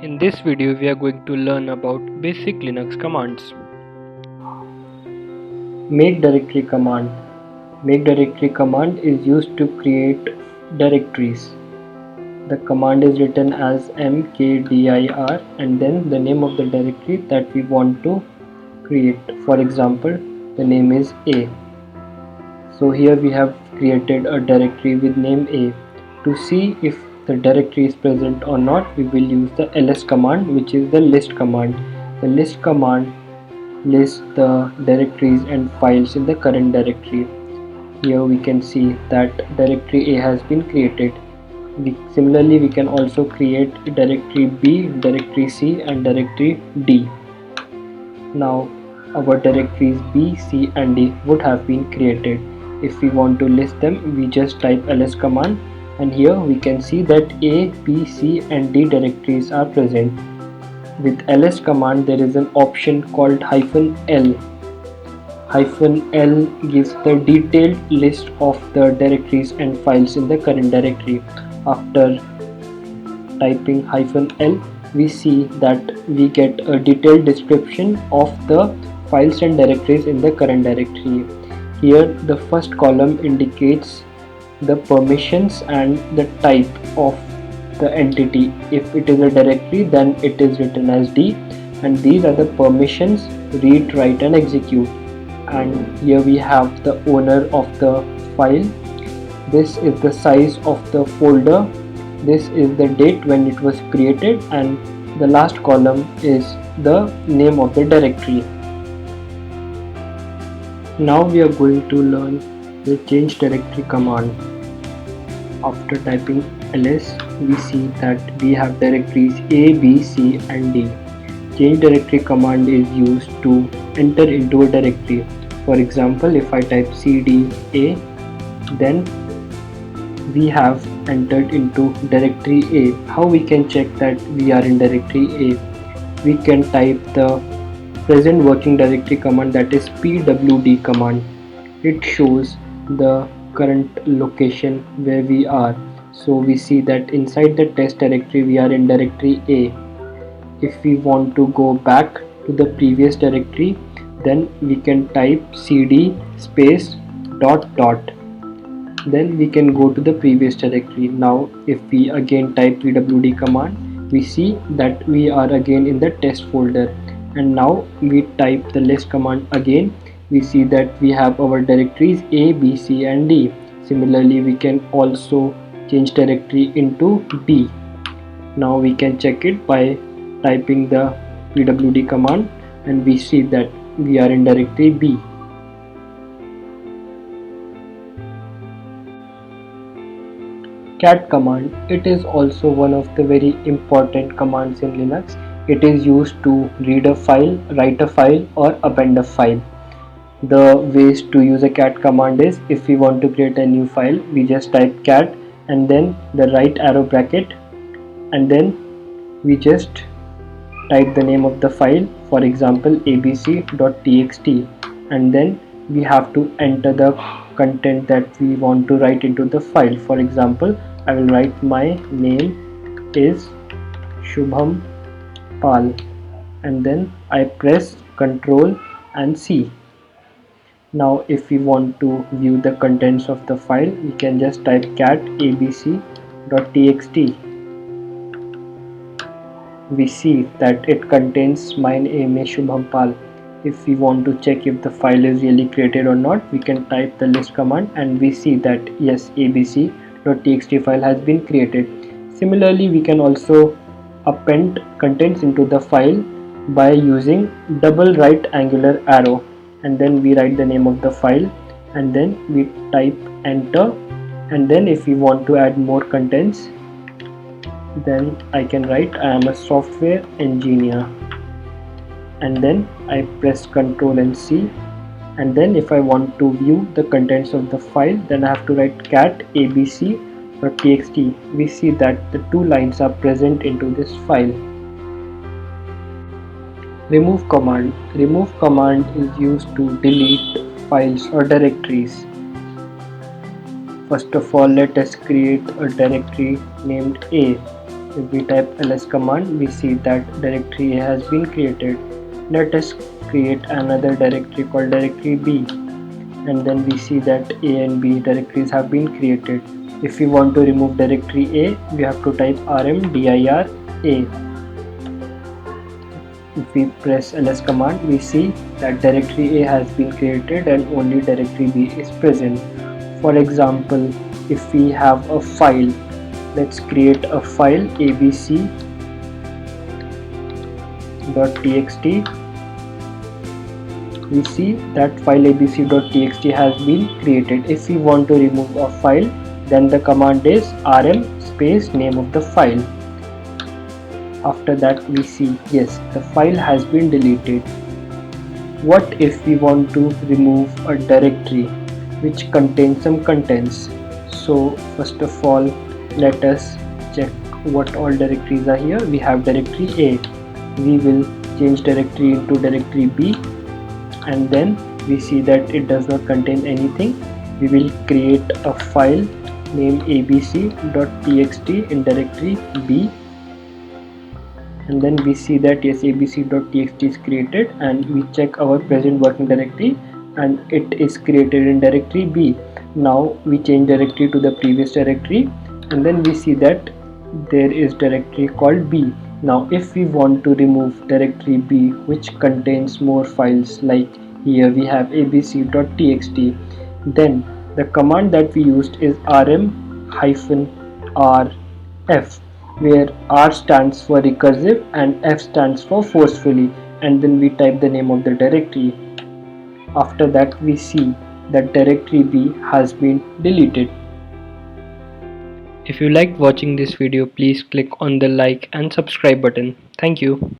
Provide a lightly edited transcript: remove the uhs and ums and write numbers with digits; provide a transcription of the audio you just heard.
In this video we are going to learn about basic Linux commands. Make directory command. Make directory command is used to create directories. The command is written as mkdir and then the name of the directory that we want to create. For example, the name is A. So here we have created a directory with name A. To see if the directory is present or not, we will use the ls command, which is the list command. The list command lists the directories and files in the current directory. Here we can see that directory A has been created. Similarly, we can also create directory B, directory C and directory D. Now our directories B, C and D would have been created. If we want to list them, we just type ls command, and here we can see that A, B, C and D directories are present. With ls command there is an option called -l. -l gives the detailed list of the directories and files in the current directory. After typing -l, we see that we get a detailed description of the files and directories in the current directory. Here the first column indicates the permissions and the type of the entity. If it is a directory, then it is written as D, and these are the permissions: read, write and execute. And here we have the owner of the file. This is the size of the folder. This is the date when it was created, and the last column is the name of the directory. Now we are going to learn the change directory command. After typing ls, we see that we have directories A, B, C and D. Change directory command is used to enter into a directory. For example, if I type cd A, then we have entered into directory A. How we can check that we are in directory A? We can type the present working directory command, that is pwd command. It shows the current location where we are. So we see that inside the test directory we are in directory A. If we want to go back to the previous directory, then we can type cd space ... then we can go to the previous directory. Now if we again type pwd command, we see that we are again in the test folder. And now we type the list command again, we see that we have our directories A, B, C and D. Similarly, we can also change directory into B. Now we can check it by typing the pwd command, and we see that we are in directory B. Cat command, it is also one of the very important commands in Linux. It is used to read a file, write a file or append a file. The ways to use a cat command is, if we want to create a new file, we just type cat and then the right arrow bracket, and then we just type the name of the file, for example abc.txt, and then we have to enter the content that we want to write into the file. For example, I will write my name is Shubham Pal, and then I press Ctrl and C. Now if we want to view the contents of the file, we can just type cat abc.txt. We see that it contains my name is Shubham Pal. If we want to check if the file is really created or not, we can type the list command and we see that yes, abc.txt file has been created. Similarly, we can also append contents into the file by using double right angular arrow, and then we write the name of the file and then we type enter, and then if we want to add more contents, then I can write I am a software engineer, and then I press Ctrl and C, and then if I want to view the contents of the file, then I have to write cat abc.txt. We see that the two lines are present into this file. Remove command. Remove command is used to delete files or directories. First of all, let us create a directory named A. If we type ls command, we see that directory A has been created. Let us create another directory called directory B, and then we see that A and B directories have been created. If we want to remove directory A, we have to type rmdir A. If we press ls command, we see that directory A has been created and only directory B is present. For example, if we have a file, let's create a file abc.txt. We see that file abc.txt has been created. If we want to remove a file, then the command is rm space name of the file. After that, we see yes, the file has been deleted. What if we want to remove a directory which contains some contents? So first of all, let us check what all directories are here. We have directory A. We will change directory into directory B, and then we see that it does not contain anything. We will create a file named abc.txt in directory B, and then we see that yes, abc.txt is created, and we check our present working directory and it is created in directory B. Now we change directory to the previous directory, and then we see that there is directory called B. Now if we want to remove directory B which contains more files, like here we have abc.txt, then the command that we used is rm-rf, where R stands for recursive and F stands for forcefully, and then we type the name of the directory. After that, we see that directory B has been deleted. If you liked watching this video, please click on the like and subscribe button. Thank you.